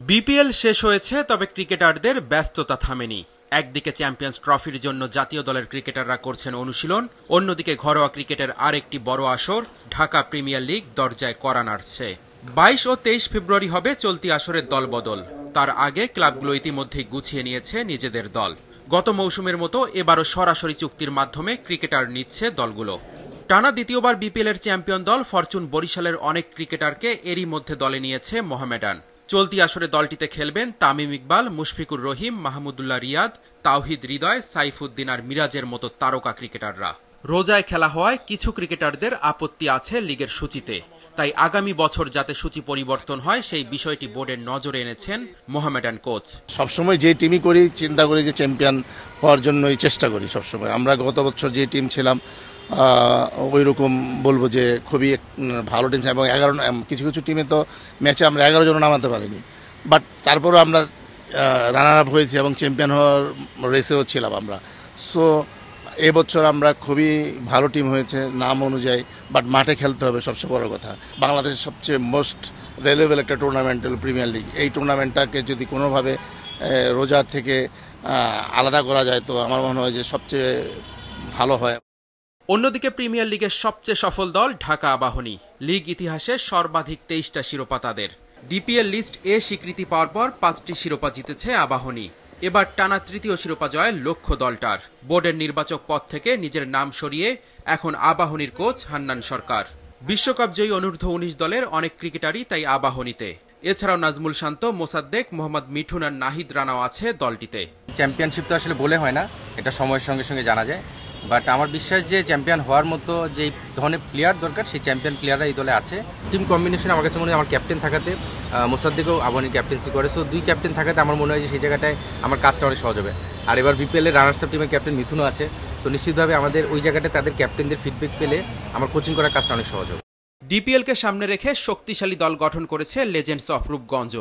BPL শেষ হয়েছে, তবে ক্রিকেটারদের ব্যস্ততা থামেনি। একদিকে চ্যাম্পিয়ন্স ট্রফির জন্য জাতীয় দলের ক্রিকেটাররা করছেন অনুশীলন, অন্যদিকে ঘরোয়া ক্রিকেটের আরেকটি বড় আসর ঢাকা প্রিমিয়ার লিগ দরজায় কড়া নাড়ছে। 22 ও 23 ফেব্রুয়ারি হবে চলতি আসরের দলবদল। তার আগে ক্লাবগুলো ইতিমধ্যেই গুছিয়ে নিয়েছে নিজেদের দল। গত মৌসুমের মতো এবারও সরাসরি চুক্তির মাধ্যমে ক্রিকেটার নিচ্ছে দলগুলো। টানা দ্বিতীয়বার বিপিএল এর চ্যাম্পিয়ন দল ফরচুন বরিশালের অনেক ক্রিকেটারকে এরই মধ্যে দলে নিয়েছে মোহামেডান। চলতি আসরে দলটিতে খেলবেন তামিম ইকবাল, মুশফিকুর রহিম, মাহমুদুল্লাহ রিয়াদ, তাওহিদ হৃদয়, সাইফুদ্দিন আর মিরাজের মতো তারকা ক্রিকেটাররা। রোজায় খেলা হওয়ায় কিছু ক্রিকেটারদের আপত্তি আছে লিগের সূচিতে, তাই আগামী বছর যাতে সূচি পরিবর্তন হয় সেই বিষয়টি বোর্ডের নজরে এনেছেন মোহামেডান কোচ। সবসময় যে টিমই করি চিন্তা করি যে চ্যাম্পিয়ন হওয়ার জন্যই চেষ্টা করি সবসময়। আমরা গত বছর যে টিম ছিলাম ওই রকম বলবো যে খুবই ভালো টিম, এবং 11 কিছু কিছু টিমে তো ম্যাচে আমরা 11 জন নামাতে পারিনি, বাট তারপরও আমরা রানার আপ হয়েছি এবং চ্যাম্পিয়ন হওয়ার রেসেও ছিলাম আমরা। সো এবছর আমরা খুবই ভালো টিম হয়েছে নাম অনুযায়ী, বাট মাঠে খেলতে হবে সবচেয়ে বড় কথা। বাংলাদেশের সবচেয়ে মোস্ট ভ্যালুয়েবল একটা টুর্নামেন্ট হল প্রিমিয়ার লিগ। এই টুর্নামেন্টটাকে যদি কোনোভাবে রোজার থেকে আলাদা করা যায় তো আমার মনে হয় যে সবচেয়ে ভালো হয়। অন্যদিকে প্রিমিয়ার লিগের সবচেয়ে সফল দল ঢাকা আবাহনী। লিগ ইতিহাসে সর্বাধিক 23টা শিরোপা তাদের। ডিপিএল লিস্ট এ স্বীকৃতি পাওয়ার পর 5টি শিরোপা জিতেছে আবাহনী। এবার টানা তৃতীয় শিরোপা জয়ের লক্ষ্য দলটার। বোর্ডের নির্বাচক পদ থেকে নিজের নাম সরিয়ে এখন আবাহনীর কোচ হান্নান সরকার। বিশ্বকাপ জয়ী অনূর্ধ্ব 19 দলের অনেক ক্রিকেটারই তাই আবাহনীতে। এছাড়াও নাজমুল শান্ত, মোসাদ্দেক, মোহাম্মদ মিঠুন আর নাহিদ রানাও আছে দলটিতে। চ্যাম্পিয়নশিপ তো আসলে বলে হয় না, এটা সময়ের সঙ্গে সঙ্গে জানা যায়। বাট আমার বিশ্বাস যে চ্যাম্পিয়ন হওয়ার মতো যে ধরনের প্লেয়ার দরকার সেই চ্যাম্পিয়ন প্লেয়াররা এই দলে আছে। টিম কম্বিনেশন আমার কাছে মনে হয় আমার ক্যাপ্টেন থাকাতে, মোসাদ্দেকও আবাহনীর ক্যাপ্টেন্সি করে, সো দুই ক্যাপ্টেন থাকাতে আমার মনে হয় যে সেই জায়গাটায় আমার কাজটা অনেক সহজ হবে। আর এবার বিপিএলের রানার্স আপ টিমের ক্যাপ্টেন মিথুনও আছে, সো নিশ্চিতভাবে আমাদের ওই জায়গাটায় তাদের ক্যাপ্টেনদের ফিডব্যাক পেলে আমার কোচিং করার কাজটা অনেক সহজ হবে। ডিপিএলকে সামনে রেখে শক্তিশালী দল গঠন করেছে লেজেন্ডস অফ রূপগঞ্জ।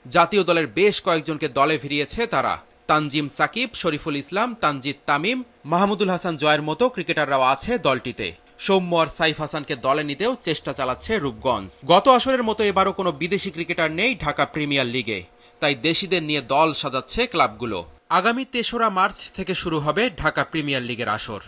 জাতীয় দলের বেশ কয়েকজনকে দলে ভিড়িয়েছে তারা। তানজিম সাকিব, শরীফুল ইসলাম, তানজিদ তামিম, মাহমুদুল হাসান জয়ের মতো ক্রিকেটাররাও আছে দলটিতে। সৌম্য আর সাইফ হাসানকে দলে নিতেও চেষ্টা চালাচ্ছে রূপগঞ্জ। গত আসরের মতো এবারও কোনো বিদেশি ক্রিকেটার নেই ঢাকা প্রিমিয়ার লিগে, তাই দেশিদের নিয়ে দল সাজাচ্ছে ক্লাবগুলো। আগামী 3রা মার্চ থেকে শুরু হবে ঢাকা প্রিমিয়ার লিগের আসর।